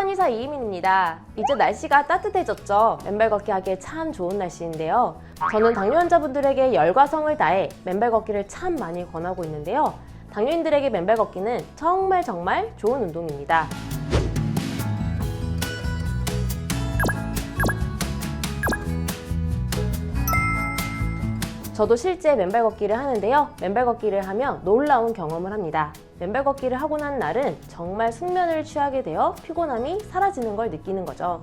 한의사 이희민입니다. 이제 날씨가 따뜻해졌죠. 맨발 걷기 하기에 참 좋은 날씨인데요. 저는 당뇨 환자분들에게 열과 성을 다해 맨발 걷기를 참 많이 권하고 있는데요. 당뇨인들에게 맨발 걷기는 정말 좋은 운동입니다. 저도 실제 맨발 걷기를 하는데요. 맨발 걷기를 하며 놀라운 경험을 합니다. 맨발 걷기를 하고 난 날은 정말 숙면을 취하게 되어 피곤함이 사라지는 걸 느끼는 거죠.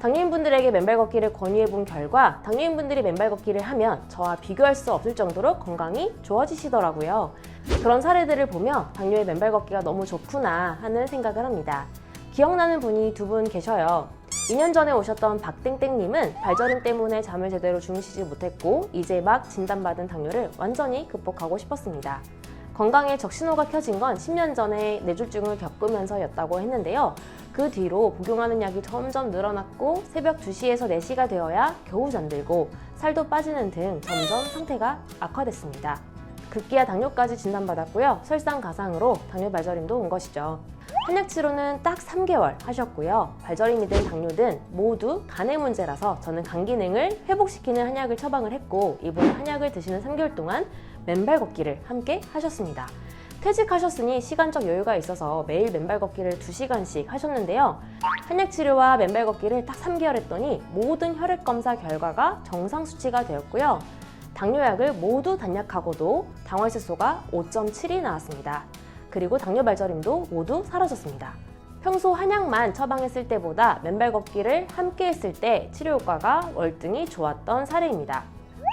당뇨인분들에게 맨발 걷기를 권유해 본 결과 당뇨인분들이 맨발 걷기를 하면 저와 비교할 수 없을 정도로 건강이 좋아지시더라고요. 그런 사례들을 보며 당뇨의 맨발 걷기가 너무 좋구나 하는 생각을 합니다. 기억나는 분이 두 분 계셔요. 2년 전에 오셨던 박땡땡님은 발저림 때문에 잠을 제대로 주무시지 못했고 이제 막 진단받은 당뇨를 완전히 극복하고 싶었습니다. 건강에 적신호가 켜진 건 10년 전에 뇌졸중을 겪으면서였다고 했는데요. 그 뒤로 복용하는 약이 점점 늘어났고 새벽 2시에서 4시가 되어야 겨우 잠들고 살도 빠지는 등 점점 상태가 악화됐습니다. 급기야 당뇨까지 진단받았고요. 설상가상으로 당뇨 발저림도 온 것이죠. 한약 치료는 딱 3개월 하셨고요. 발저림이든 당뇨든 모두 간의 문제라서 저는 간 기능을 회복시키는 한약을 처방을 했고 이번에 한약을 드시는 3개월 동안 맨발 걷기를 함께 하셨습니다. 퇴직하셨으니 시간적 여유가 있어서 매일 맨발 걷기를 2시간씩 하셨는데요. 한약 치료와 맨발 걷기를 딱 3개월 했더니 모든 혈액 검사 결과가 정상 수치가 되었고요. 당뇨약을 모두 단약하고도 당활세소가 5.7이 나왔습니다. 그리고 당뇨 발저림도 모두 사라졌습니다. 평소 한약만 처방했을 때보다 맨발 걷기를 함께 했을 때 치료 효과가 월등히 좋았던 사례입니다.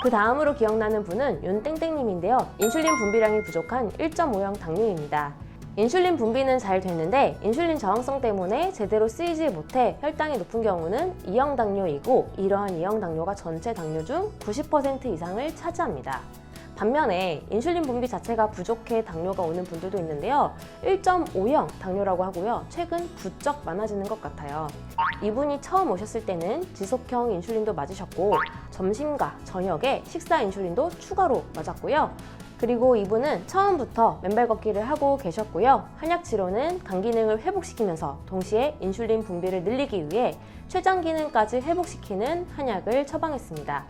그 다음으로 기억나는 분은 윤땡땡님인데요. 인슐린 분비량이 부족한 1.5형 당뇨입니다. 인슐린 분비는 잘 됐는데 인슐린 저항성 때문에 제대로 쓰이지 못해 혈당이 높은 경우는 2형 당뇨이고 이러한 2형 당뇨가 전체 당뇨 중 90% 이상을 차지합니다. 반면에 인슐린 분비 자체가 부족해 당뇨가 오는 분들도 있는데요. 1.5형 당뇨라고 하고요. 최근 부쩍 많아지는 것 같아요. 이분이 처음 오셨을 때는 지속형 인슐린도 맞으셨고 점심과 저녁에 식사 인슐린도 추가로 맞았고요. 그리고 이분은 처음부터 맨발 걷기를 하고 계셨고요. 한약 치료는 간 기능을 회복시키면서 동시에 인슐린 분비를 늘리기 위해 췌장 기능까지 회복시키는 한약을 처방했습니다.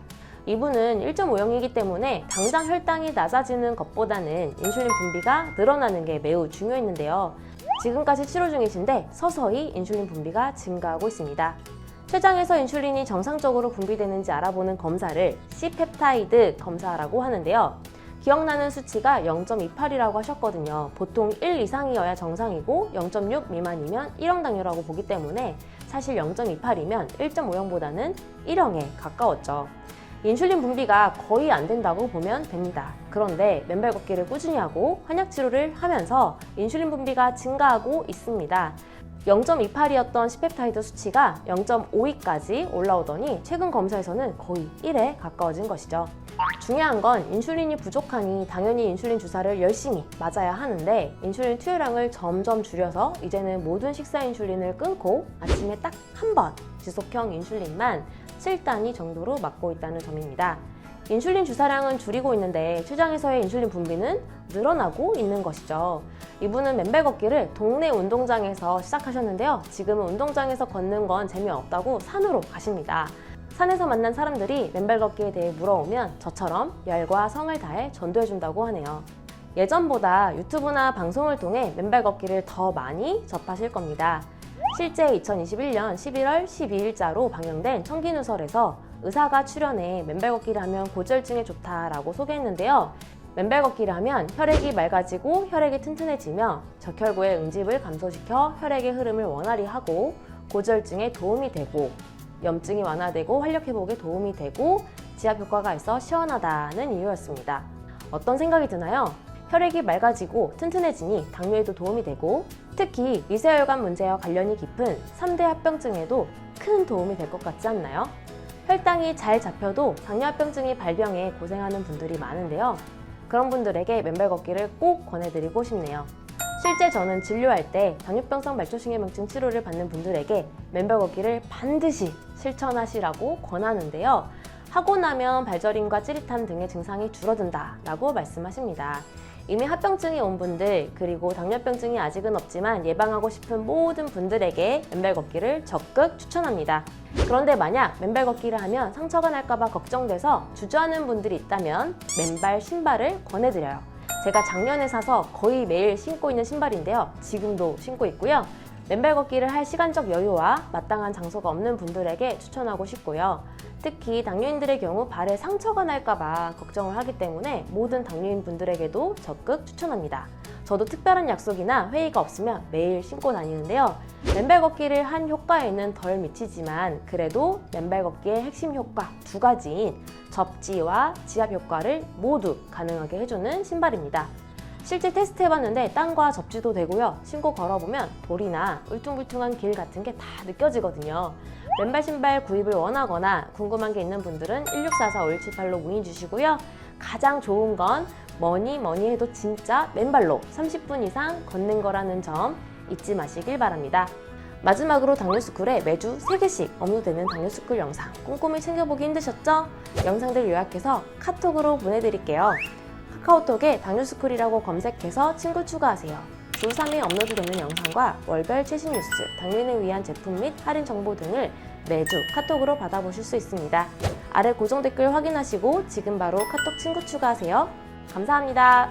이분은 1.5형이기 때문에 당장 혈당이 낮아지는 것보다는 인슐린 분비가 늘어나는 게 매우 중요했는데요. 지금까지 치료 중이신데 서서히 인슐린 분비가 증가하고 있습니다. 췌장에서 인슐린이 정상적으로 분비되는지 알아보는 검사를 C펩타이드 검사라고 하는데요. 기억나는 수치가 0.28이라고 하셨거든요. 보통 1 이상이어야 정상이고 0.6 미만이면 1형 당뇨라고 보기 때문에 사실 0.28이면 1.5형보다는 1형에 가까웠죠. 인슐린 분비가 거의 안 된다고 보면 됩니다. 그런데 맨발 걷기를 꾸준히 하고 한약 치료를 하면서 인슐린 분비가 증가하고 있습니다. 0.28이었던 C펩타이드 수치가 0.52까지 올라오더니 최근 검사에서는 거의 1에 가까워진 것이죠. 중요한 건 인슐린이 부족하니 당연히 인슐린 주사를 열심히 맞아야 하는데 인슐린 투여량을 점점 줄여서 이제는 모든 식사 인슐린을 끊고 아침에 딱 한 번 지속형 인슐린만 7단위 정도로 맞고 있다는 점입니다. 인슐린 주사량은 줄이고 있는데 췌장에서의 인슐린 분비는 늘어나고 있는 것이죠. 이분은 맨발 걷기를 동네 운동장에서 시작하셨는데요. 지금은 운동장에서 걷는 건 재미없다고 산으로 가십니다. 산에서 만난 사람들이 맨발 걷기에 대해 물어오면 저처럼 열과 성을 다해 전도해준다고 하네요. 예전보다 유튜브나 방송을 통해 맨발 걷기를 더 많이 접하실 겁니다. 실제 2021년 11월 12일자로 방영된 청기누설에서 의사가 출연해 맨발 걷기를 하면 고지혈증에 좋다라고 소개했는데요. 맨발 걷기를 하면 혈액이 맑아지고 혈액이 튼튼해지며 적혈구의 응집을 감소시켜 혈액의 흐름을 원활히 하고 고지혈증에 도움이 되고 염증이 완화되고 활력 회복에 도움이 되고 지압 효과가 있어 시원하다는 이유였습니다. 어떤 생각이 드나요? 혈액이 맑아지고 튼튼해지니 당뇨에도 도움이 되고 특히 미세혈관 문제와 관련이 깊은 3대 합병증에도 큰 도움이 될 것 같지 않나요? 혈당이 잘 잡혀도 당뇨합병증이 발병해 고생하는 분들이 많은데요. 그런 분들에게 맨발 걷기를 꼭 권해드리고 싶네요. 실제 저는 진료할 때 당뇨병성 말초신경염증 치료를 받는 분들에게 맨발 걷기를 반드시 실천하시라고 권하는데요. 하고 나면 발저림과 찌릿함 등의 증상이 줄어든다 라고 말씀하십니다. 이미 합병증이 온 분들, 그리고 당뇨병증이 아직은 없지만 예방하고 싶은 모든 분들에게 맨발 걷기를 적극 추천합니다. 그런데 만약 맨발 걷기를 하면 상처가 날까봐 걱정돼서 주저하는 분들이 있다면 맨발 신발을 권해드려요. 제가 작년에 사서 거의 매일 신고 있는 신발인데요. 지금도 신고 있고요. 맨발 걷기를 할 시간적 여유와 마땅한 장소가 없는 분들에게 추천하고 싶고요. 특히 당뇨인들의 경우 발에 상처가 날까봐 걱정을 하기 때문에 모든 당뇨인 분들에게도 적극 추천합니다. 저도 특별한 약속이나 회의가 없으면 매일 신고 다니는데요. 맨발 걷기를 한 효과에는 덜 미치지만 그래도 맨발 걷기의 핵심 효과 두 가지인 접지와 지압 효과를 모두 가능하게 해주는 신발입니다. 실제 테스트 해봤는데 땀과 접지도 되고요. 신고 걸어보면 돌이나 울퉁불퉁한 길 같은 게 다 느껴지거든요. 맨발 신발 구입을 원하거나 궁금한 게 있는 분들은 1644-5178로 문의 주시고요. 가장 좋은 건 뭐니 해도 진짜 맨발로 30분 이상 걷는 거라는 점 잊지 마시길 바랍니다. 마지막으로 당뇨스쿨에 매주 3개씩 업로드되는 당뇨스쿨 영상 꼼꼼히 챙겨보기 힘드셨죠? 영상들 요약해서 카톡으로 보내드릴게요. 카카오톡에 당뇨스쿨이라고 검색해서 친구 추가하세요. 주 3회 업로드되는 영상과 월별 최신 뉴스, 당뇨인을 위한 제품 및 할인 정보 등을 매주 카톡으로 받아보실 수 있습니다. 아래 고정 댓글 확인하시고 지금 바로 카톡 친구 추가하세요. 감사합니다.